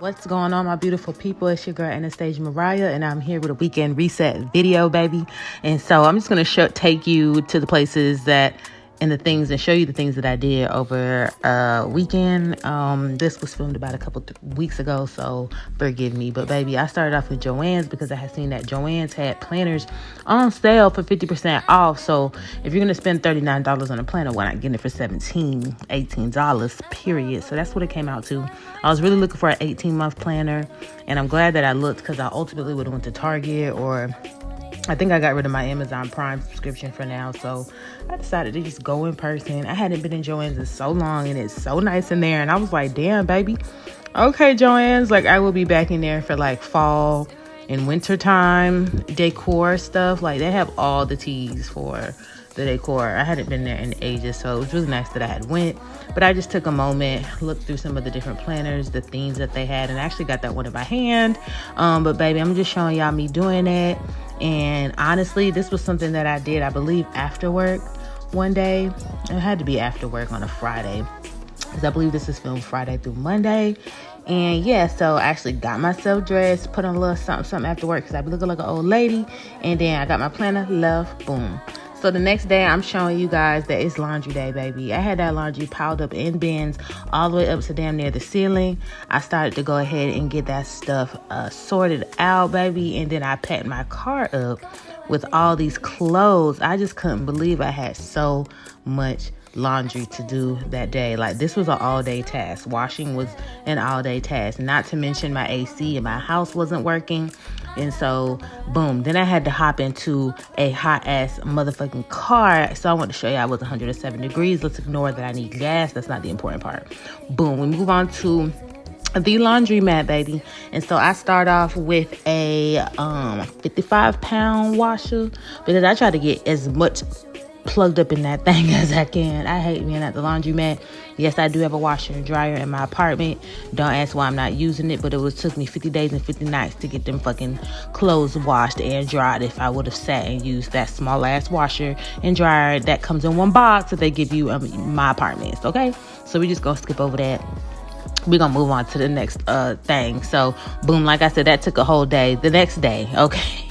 What's going on, my beautiful people? It's your girl Anastassja.Mariah, and I'm here with a weekend reset video, baby. And so I'm just going to take you to the places that and the things and show you the things that I did over weekend. This was filmed about a couple weeks ago, so forgive me. But baby, I started off with Joann's because I had seen that Joann's had planners on sale for 50% off. So if you're gonna spend $39 on a planner, why not get it for $17, $18, period? So that's what it came out to. I was really looking for an 18-month planner, and I'm glad that I looked because I ultimately would have went to Target, or I think I got rid of my Amazon Prime subscription for now, so I decided to just go in person. I hadn't been in Joann's in so long, and it's so nice in there. And I was like, damn, baby. Okay, Joann's. Like, I will be back in there for, like, fall and winter time decor stuff. Like, they have all the teas for the decor. I hadn't been there in ages, so it was really nice that I had went. But I just took a moment, looked through some of the different planners, the themes that they had, and I actually got that one in my hand. But, baby, I'm just showing y'all me doing it. And honestly, this was something that I did, I believe, after work one day. It had to be after work on a Friday, because I believe this is filmed Friday through Monday. And yeah, so I actually got myself dressed, put on a little something after work, because I be looking like an old lady. And then I got my planner, love, boom. So the next day, I'm showing you guys that it's laundry day, baby. I had that laundry piled up in bins all the way up to damn near the ceiling. I started to go ahead and get that stuff sorted out, baby. And then I packed my car up with all these clothes. I just couldn't believe I had so much laundry to do that day. Like, this was an all-day task. Washing was an all-day task, not to mention my AC in my house wasn't working. And so boom, then I had to hop into a hot ass motherfucking car. So I want to show you I was 107 degrees. Let's ignore that I need gas. That's not the important part. Boom, we move on to the laundromat, baby. And so I start off with a 55-pound washer, because I try to get as much plugged up in that thing as I can. I hate being at the laundromat. Yes, I do have a washer and dryer in my apartment. Don't ask why I'm not using it, but it took me 50 days and 50 nights to get them fucking clothes washed and dried. If I would have sat and used that small ass washer and dryer that comes in one box that they give you in my apartments, okay? So we just gonna skip over that. We're gonna move on to the next thing. So boom, like I said, that took a whole day. The next day, okay,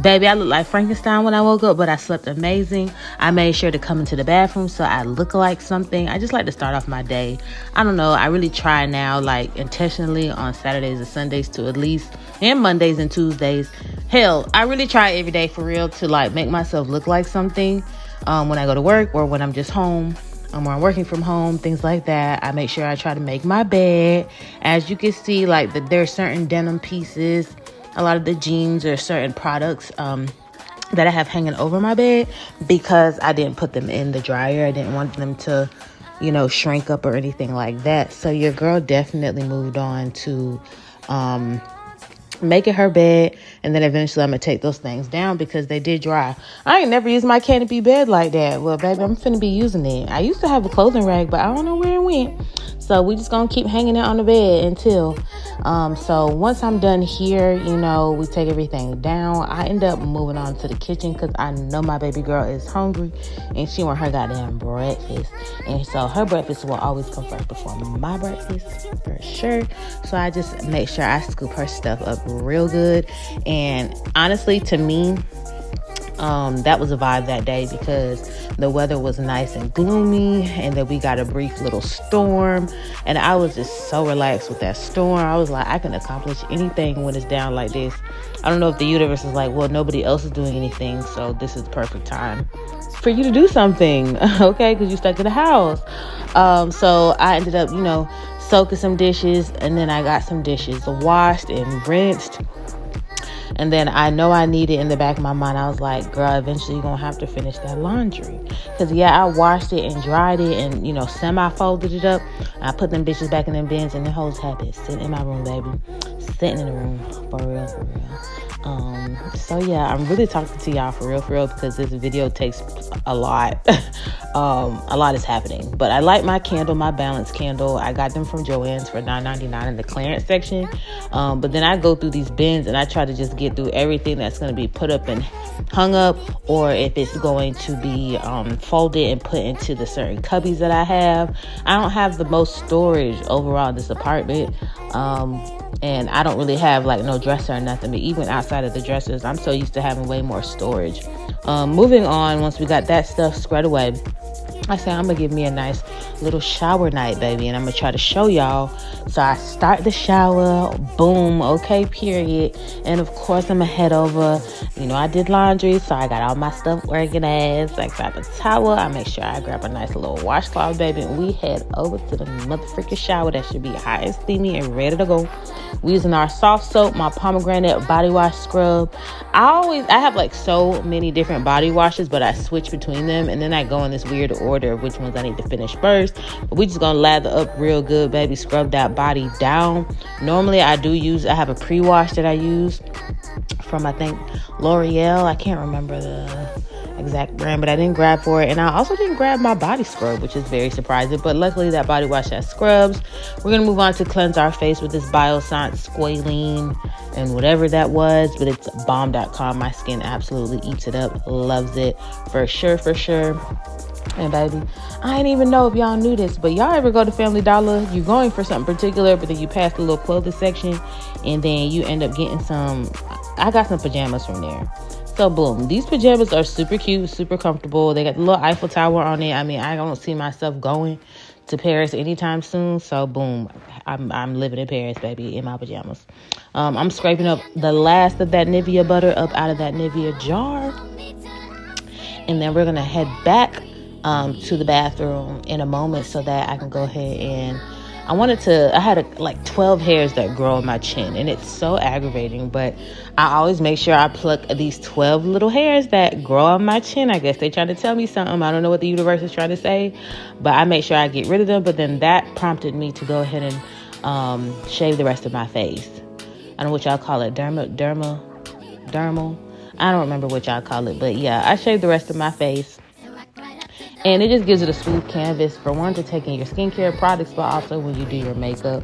baby, I look like Frankenstein when I woke up, but I slept amazing. I made sure to come into the bathroom so I look like something. I just like to start off my day. I don't know. I really try now, like, intentionally on Saturdays and Sundays to at least, and Mondays and Tuesdays. Hell, I really try every day for real to, like, make myself look like something when I go to work or when I'm just home. When I'm working from home, things like that. I make sure I try to make my bed. As you can see, like, there are certain denim pieces, a lot of the jeans or certain products that I have hanging over my bed, because I didn't put them in the dryer. I didn't want them to, you know, shrink up or anything like that. So your girl definitely moved on to making her bed, and then eventually I'm gonna take those things down because they did dry. I ain't never used my canopy bed like that. Well, baby, I'm finna be using it. I used to have a clothing rag, but I don't know where it went. So we just gonna keep hanging it on the bed until so once I'm done here, you know, we take everything down. I end up moving on to the kitchen because I know my baby girl is hungry and she want her goddamn breakfast. And so her breakfast will always come first before my breakfast, for sure. So I just make sure I scoop her stuff up real good. And honestly, to me, that was a vibe that day because the weather was nice and gloomy, and then we got a brief little storm, and I was just so relaxed with that storm. I was like, I can accomplish anything when it's down like this. I don't know if the universe is like, well, nobody else is doing anything, so this is the perfect time for you to do something, okay, because you stuck in the house. So I ended up, you know, soaking some dishes, and then I got some dishes washed and rinsed. And then I know I needed, in the back of my mind, I was like, girl, eventually you're going to have to finish that laundry. Because, yeah, I washed it and dried it and, you know, semi-folded it up. I put them bitches back in them bins, and the hoes have been sitting in my room, baby. Sitting in the room, for real, for real. So, yeah, I'm really talking to y'all for real, because this video takes a lot. A lot is happening. But I like my candle, my balance candle. I got them from Joann's for $9.99 in the clearance section. But then I go through these bins, and I try to just get through everything that's going to be put up and hung up, or if it's going to be folded and put into the certain cubbies that I have. I don't have the most storage overall in this apartment. And I don't really have like no dresser or nothing, but even outside of the dressers, I'm so used to having way more storage. Moving on, once we got that stuff squared away, I said, I'm going to give me a nice little shower night, baby. And I'm going to try to show y'all. So I start the shower. Boom. Okay, period. And of course, I'm going to head over. You know, I did laundry, so I got all my stuff organized. I grab a towel. I make sure I grab a nice little washcloth, baby. And we head over to the motherfucking shower. That should be hot and steamy and ready to go. We using our soft soap, my pomegranate body wash scrub. I have like so many different body washes, but I switch between them. And then I go in this weird order of which ones I need to finish first. But we just gonna lather up real good, baby. Scrub that body down. Normally I have a pre-wash that I use from, I think, L'Oreal. I can't remember the exact brand, but I didn't grab for it. And I also didn't grab my body scrub, which is very surprising, but luckily that body wash has scrubs. We're gonna move on to cleanse our face with this Biossance squalene and whatever that was, but it's bomb.com. My skin absolutely eats it up, loves it for sure. And baby, I didn't even know if y'all knew this, but y'all ever go to Family Dollar, you're going for something particular, but then you pass the little clothing section and then you end up getting I got some pajamas from there. So boom, these pajamas are super cute, super comfortable. They got the little Eiffel Tower on it. I mean, I don't see myself going to Paris anytime soon. So boom, I'm living in Paris, baby, in my pajamas. I'm scraping up the last of that Nivea butter up out of that Nivea jar. And then we're going to head back to the bathroom in a moment so that I can go ahead and I had like 12 hairs that grow on my chin, and it's so aggravating, but I always make sure I pluck these 12 little hairs that grow on my chin. I guess they're trying to tell me something. I don't know what the universe is trying to say, but I make sure I get rid of them. But then that prompted me to go ahead and shave the rest of my face. I don't know what y'all call it, dermal. I don't remember what y'all call it, but yeah, I shaved the rest of my face. And it just gives it a smooth canvas, for one, to take in your skincare products, but also when you do your makeup.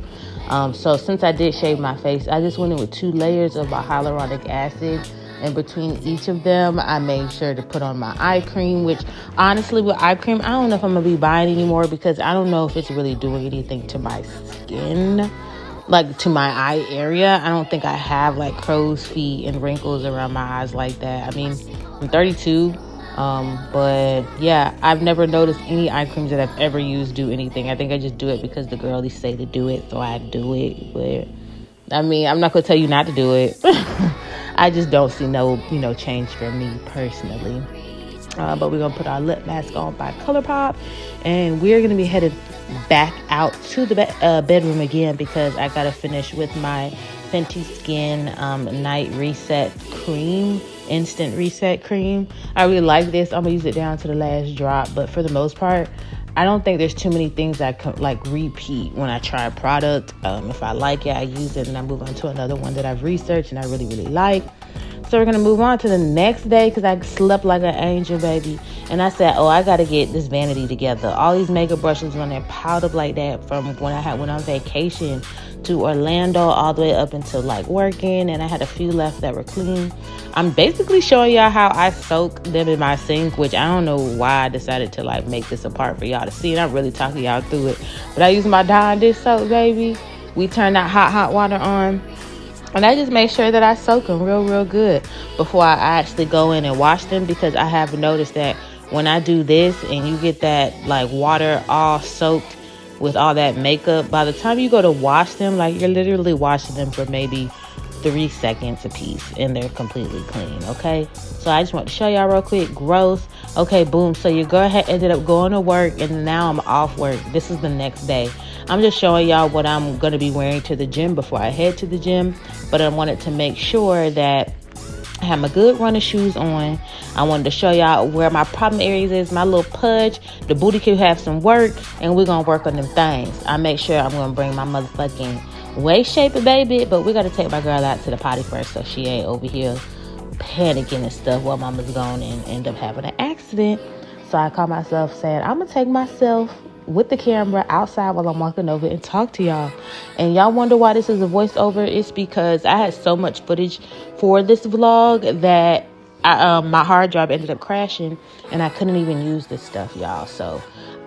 So since I did shave my face, I just went in with 2 layers of my hyaluronic acid. And between each of them, I made sure to put on my eye cream, which honestly with eye cream, I don't know if I'm going to be buying anymore because I don't know if it's really doing anything to my skin, like to my eye area. I don't think I have like crow's feet and wrinkles around my eyes like that. I mean, I'm 32. But yeah, I've never noticed any eye creams that I've ever used do anything. I think I just do it because the girlies say to do it, so I do it. But I mean, I'm not gonna tell you not to do it. I just don't see no, change for me personally. But we're gonna put our lip mask on by ColourPop, and we're gonna be headed back out to the bedroom again because I gotta finish with my Fenty Skin Night Reset Cream. Instant reset cream. I really like this. I'm gonna use it down to the last drop, but for the most part, I don't think there's too many things I can like repeat when I try a product. If I like it, I use it, and I move on to another one that I've researched and I really like. So we're gonna move on to the next day because I slept like an angel, baby. And I said, I gotta get this vanity together. All these makeup brushes on there piled up like that from when I went on vacation to Orlando all the way up until like working, and I had a few left that were clean. I'm basically showing y'all how I soak them in my sink, which I don't know why I decided to like make this a part for y'all to see, and I'm really talking y'all through it. But I use my Dawn dish soap, baby. We turn that hot water on, and I just make sure that I soak them real good before I actually go in and wash them, because I have noticed that when I do this and you get that like water all soaked with all that makeup, by the time you go to wash them, like you're literally washing them for maybe 3 seconds a piece and they're completely clean. Okay, so I just want to show y'all real quick. Gross. Okay, boom. So your girl ended up going to work, and now I'm off work. This is the next day. I'm just showing y'all what I'm going to be wearing to the gym before I head to the gym, but I wanted to make sure that I have my good running shoes on. I wanted to show y'all where my problem areas is, my little pudge. The booty could have some work, and we're going to work on them things. I make sure I'm going to bring my motherfucking waist shaper, baby, but we got to take my girl out to the potty first so she ain't over here panicking and stuff while mama's gone and end up having an accident. So I caught myself saying, I'm going to take myself with the camera outside while I'm walking over and talk to y'all. And y'all wonder why this is a voiceover. It's because I had so much footage for this vlog that my hard drive ended up crashing and I couldn't even use this stuff, y'all. So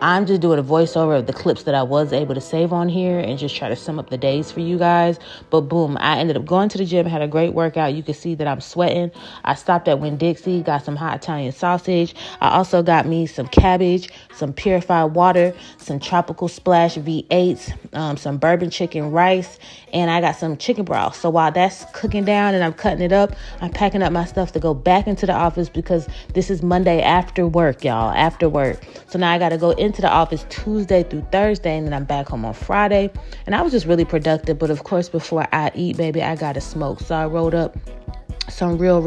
I'm just doing a voiceover of the clips that I was able to save on here and just try to sum up the days for you guys. But boom, I ended up going to the gym, had a great workout. You can see that I'm sweating. I stopped at Winn-Dixie, got some hot Italian sausage. I also got me some cabbage, some purified water, some tropical splash V8s, some bourbon chicken rice, and I got some chicken broth. So while that's cooking down and I'm cutting it up, I'm packing up my stuff to go back into the office because this is Monday after work, y'all, after work. So now I got to go into the office Tuesday through Thursday, and then I'm back home on Friday. And I was just really productive. But of course, before I eat, baby, I got to smoke. So I rolled up some real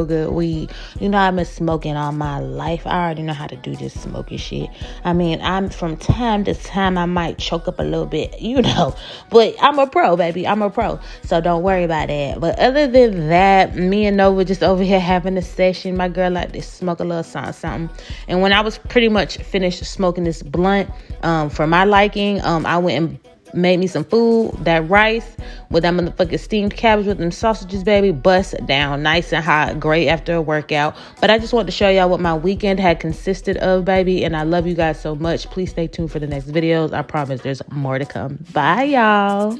good weed. You know, I've been smoking all my life. I already know how to do this smoking shit. I mean, I'm from time to time, I might choke up a little bit, you know, but I'm a pro, baby. I'm a pro. So don't worry about that. But other than that, me and Nova just over here having a session. My girl like to smoke a little something. And when I was pretty much finished smoking this blunt, for my liking, I went and made me some food, that rice with that motherfucking steamed cabbage with them sausages, baby, bust down nice and hot, great after a workout. But I just wanted to show y'all what my weekend had consisted of, baby, and I love you guys so much. Please stay tuned for the next videos. I promise there's more to come. Bye, y'all.